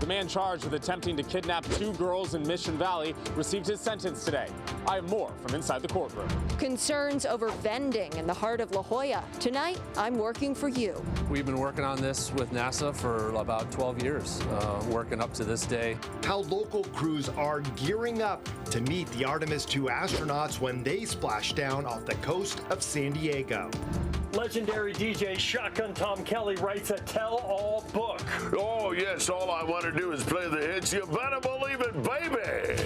man charged with attempting to kidnap 2 girls in Mission Valley received his sentence today. I have more from inside the courtroom. Concerns over vending in the heart of La Jolla. Tonight, I'm working for you. We've been working on this with NASA for about 12 years, working up to this day. How local crews are gearing up to meet the Artemis 2 astronauts when they splash down off the coast of San Diego. Legendary DJ Shotgun Tom Kelly writes a tell-all book. Oh, yes, all I want to do is play the hits. You better believe it, baby.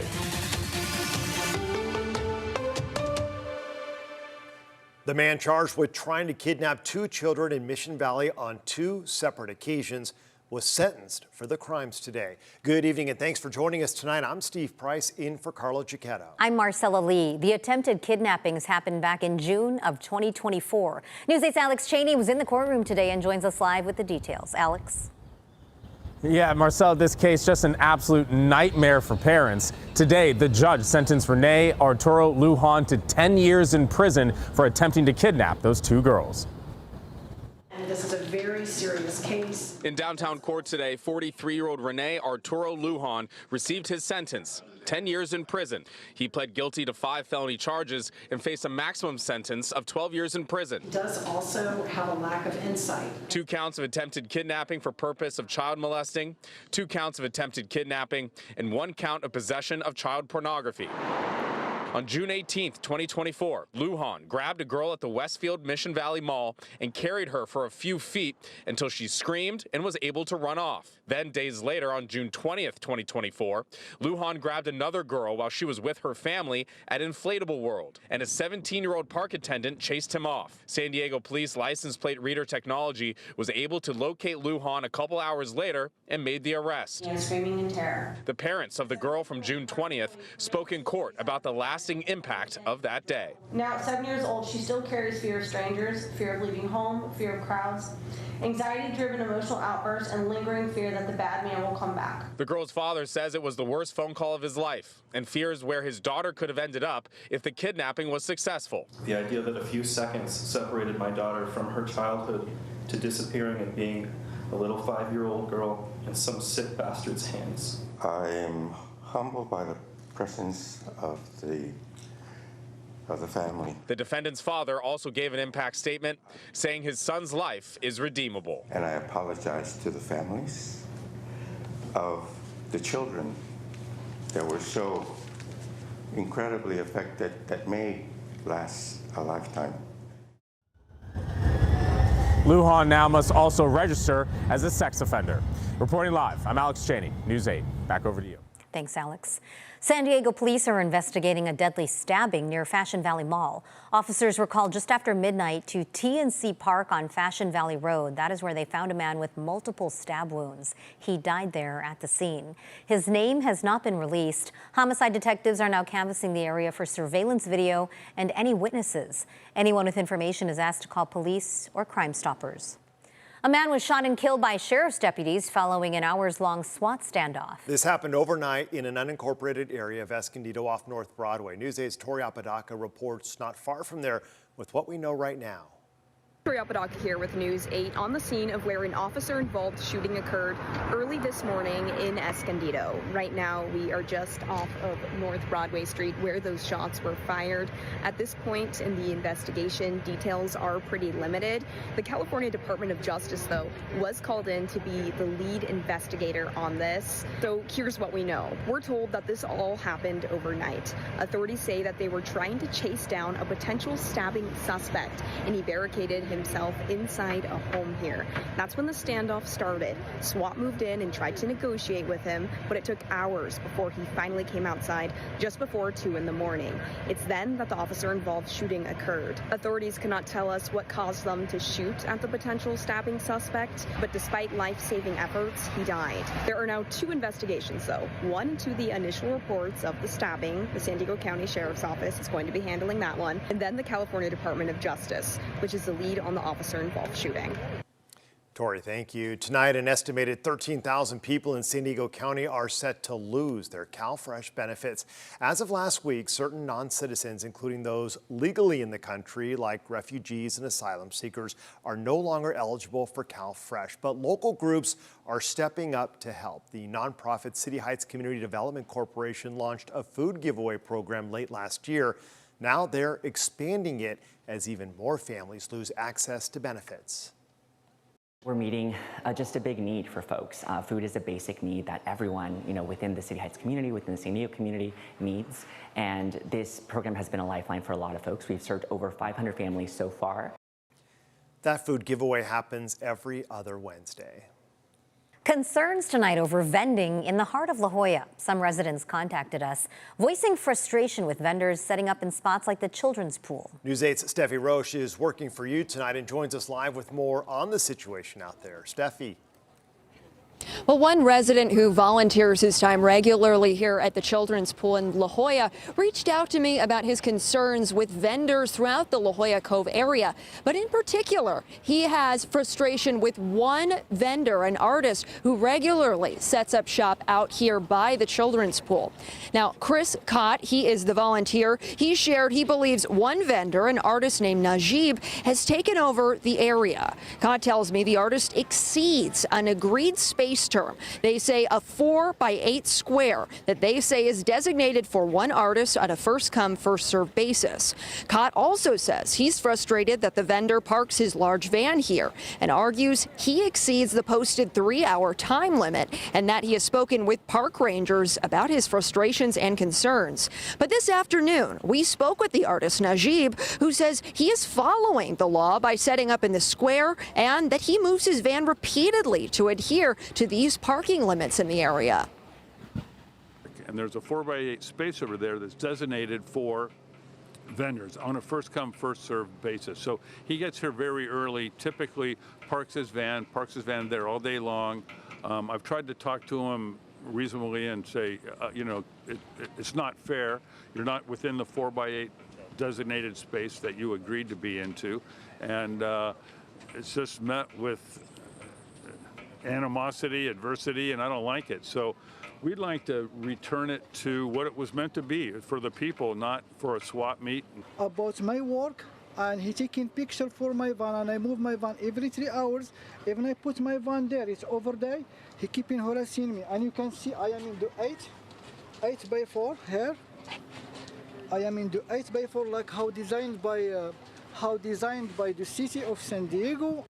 The man charged with trying to kidnap 2 children in Mission Valley on 2 separate occasions was sentenced for the crimes today. Good evening and thanks for joining us tonight. I'm Steve Price in for Carla Giacchetto. I'm Marcella Lee. The attempted kidnappings happened back in June of 2024. News 8's Alex Cheney was in the courtroom today and joins us live with the details. Alex. Yeah, Marcel, this case just an absolute nightmare for parents. Today, the judge sentenced Renee Arturo Lujan to 10 years in prison for attempting to kidnap those 2 girls. This is a very serious case. In downtown court today, 43-year-old Renee Arturo Lujan received his sentence, 10 years in prison. He pled guilty to 5 felony charges and faced a maximum sentence of 12 years in prison. He does also have a lack of insight. 2 counts of attempted kidnapping for purpose of child molesting, 2 counts of attempted kidnapping, and 1 count of possession of child pornography. On June 18, 2024, Lujan grabbed a girl at the Westfield Mission Valley Mall and carried her for a few feet until she screamed and was able to run off. Then, days later, on June 20, 2024, Lujan grabbed another girl while she was with her family at Inflatable World, and a 17-year-old park attendant chased him off. San Diego Police license plate reader technology was able to locate Lujan a couple hours later and made the arrest. Screaming in terror. The parents of the girl from June 20th spoke in court about the lasting impact of that day. Now at 7 years old, she still carries fear of strangers, fear of leaving home, fear of crowds, anxiety-driven emotional outbursts, and lingering fear that the bad man will come back. The girl's father says it was the worst phone call of his life and fears where his daughter could have ended up if the kidnapping was successful. The idea that a few seconds separated my daughter from her childhood to disappearing and being a little 5-year-old girl in some sick bastard's hands. I am humbled by the presence of the family. The defendant's father also gave an impact statement saying his son's life is redeemable. And I apologize to the families of the children that were so incredibly affected that may last a lifetime. Lujan now must also register as a sex offender. Reporting live, I'm Alex Cheney, News 8. Back over to you. Thanks, Alex. San Diego police are investigating a deadly stabbing near Fashion Valley Mall. Officers were called just after midnight to T&C Park on Fashion Valley Road. That is where they found a man with multiple stab wounds. He died there at the scene. His name has not been released. Homicide detectives are now canvassing the area for surveillance video and any witnesses. Anyone with information is asked to call police or Crime Stoppers. A man was shot and killed by sheriff's deputies following an hours-long SWAT standoff. This happened overnight in an unincorporated area of Escondido off North Broadway. News 8's Tori Apodaca reports not far from there with what we know right now. Tori Apodaca here with News 8 on the scene of where an officer-involved shooting occurred early this morning in Escondido. Right now, we are just off of North Broadway Street where those shots were fired. At this point in the investigation, details are pretty limited. The California Department of Justice, though, was called in to be the lead investigator on this. So here's what we know. We're told that this all happened overnight. Authorities say that they were trying to chase down a potential stabbing suspect, and he barricaded himself inside a home here. That's when the standoff started. SWAT moved in and tried to negotiate with him, but it took hours before he finally came outside just before 2 in the morning. It's then that the officer-involved shooting occurred. Authorities cannot tell us what caused them to shoot at the potential stabbing suspect, but despite life-saving efforts, he died. There are now 2 investigations, though. One into the initial reports of the stabbing. The San Diego County Sheriff's Office is going to be handling that one. And then the California Department of Justice, which is the lead on the officer-involved shooting. Tori, thank you. Tonight, an estimated 13,000 people in San Diego County are set to lose their CalFresh benefits. As of last week, certain non-citizens, including those legally in the country, like refugees and asylum seekers, are no longer eligible for CalFresh. But local groups are stepping up to help. The nonprofit City Heights Community Development Corporation launched a food giveaway program late last year. Now they're expanding it as even more families lose access to benefits. We're meeting just a big need for folks. Food is a basic need that everyone, within the City Heights community, within the San Diego community needs. And this program has been a lifeline for a lot of folks. We've served over 500 families so far. That food giveaway happens every other Wednesday. Concerns tonight over vending in the heart of La Jolla. Some residents contacted us, voicing frustration with vendors setting up in spots like the children's pool. News 8's Steffi Roche is working for you tonight and joins us live with more on the situation out there. Steffi. Well, one resident who volunteers his time regularly here at the children's pool in La Jolla reached out to me about his concerns with vendors throughout the La Jolla Cove area. But in particular, he has frustration with one vendor, an artist who regularly sets up shop out here by the children's pool. Now, Chris Cott, he is the volunteer. He shared he believes one vendor, an artist named Najib, has taken over the area. Cott tells me the artist exceeds an agreed space term. They say a 4x8 square that they say is designated for one artist on a first-come, first-served basis. Cott also says he's frustrated that the vendor parks his large van here and argues he exceeds the posted 3-hour time limit and that he has spoken with park rangers about his frustrations and concerns. But this afternoon, we spoke with the artist Najib, who says he is following the law by setting up in the square and that he moves his van repeatedly to adhere to these parking limits in the area. And there's a 4x8 space over there that's designated for vendors on a first-come, first-served basis. So he gets here very early, typically parks his van there all day long. I've tried to talk to him reasonably and say, it's not fair. You're not within the 4x8 designated space that you agreed to be into. And it's just met with animosity, adversity, and I don't like it. So we'd like to return it to what it was meant to be, for the people, not for a swap meet. About my work, and he taking picture for my van, and I move my van every 3 hours. Even I put my van there, it's over there. He keeping harassing me, and you can see I am in the 8x4 here. I am in the 8x4, like how designed by the city of San Diego.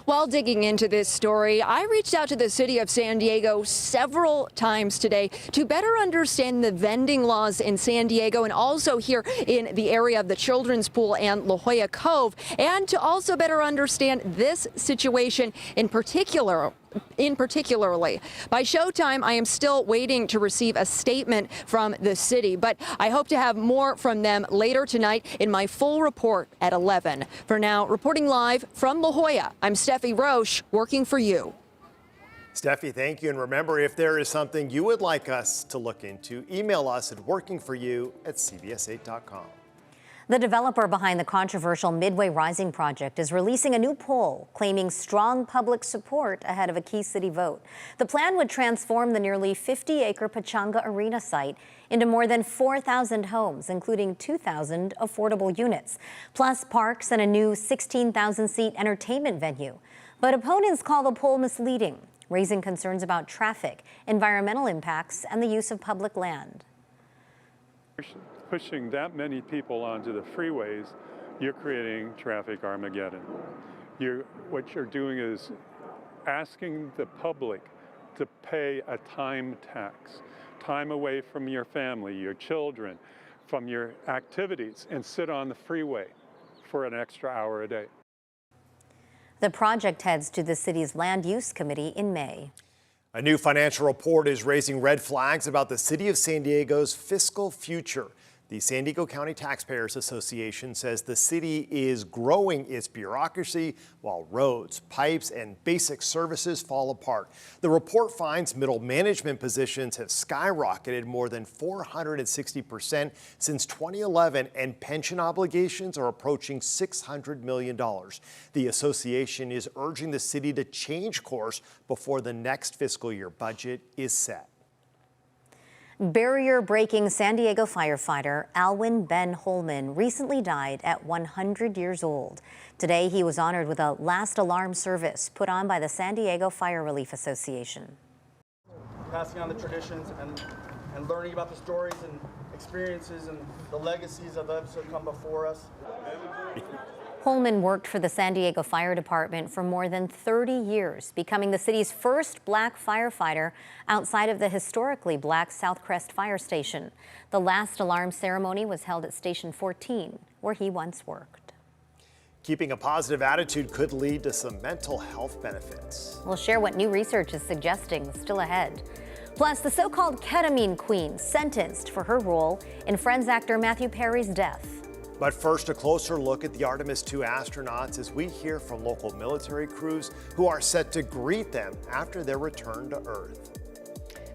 While digging into this story, I reached out to the city of San Diego several times today to better understand the vending laws in San Diego and also here in the area of the children's pool and La Jolla Cove, and to also better understand this situation in particularly. By showtime, I am still waiting to receive a statement from the city, but I hope to have more from them later tonight in my full report at 11. For now, reporting live from La Jolla, I'm Steffi Roche, working for you. Steffi, thank you. And remember, if there is something you would like us to look into, email us at workingforyou@cbs8.com. The developer behind the controversial Midway Rising project is releasing a new poll claiming strong public support ahead of a key city vote. The plan would transform the nearly 50-acre Pechanga Arena site into more than 4,000 homes, including 2,000 affordable units, plus parks and a new 16,000-seat entertainment venue. But opponents call the poll misleading, raising concerns about traffic, environmental impacts, and the use of public land. Pushing that many people onto the freeways, you're creating traffic Armageddon. What you're doing is asking the public to pay a time tax, time away from your family, your children, from your activities, and sit on the freeway for an extra hour a day. The project heads to the city's Land Use Committee in May. A new financial report is raising red flags about the city of San Diego's fiscal future. The San Diego County Taxpayers Association says the city is growing its bureaucracy while roads, pipes, and basic services fall apart. The report finds middle management positions have skyrocketed more than 460% since 2011, and pension obligations are approaching $600 million. The association is urging the city to change course before the next fiscal year budget is set. Barrier-breaking San Diego firefighter Alwyn Ben Holman recently died at 100 years old. Today, he was honored with a last alarm service put on by the San Diego Fire Relief Association. Passing on the traditions and learning about the stories and experiences and the legacies of those who have come before us. Holman worked for the San Diego Fire Department for more than 30 years, becoming the city's first black firefighter outside of the historically black South Crest Fire Station. The last alarm ceremony was held at Station 14, where he once worked. Keeping a positive attitude could lead to some mental health benefits. We'll share what new research is suggesting still ahead. Plus, the so-called ketamine queen sentenced for her role in Friends actor Matthew Perry's death. But first, a closer look at the Artemis II astronauts as we hear from local military crews who are set to greet them after their return to Earth.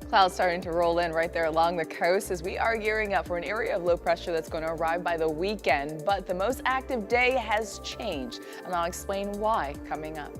Clouds starting to roll in right there along the coast as we are gearing up for an area of low pressure that's going to arrive by the weekend. But the most active day has changed, and I'll explain why coming up.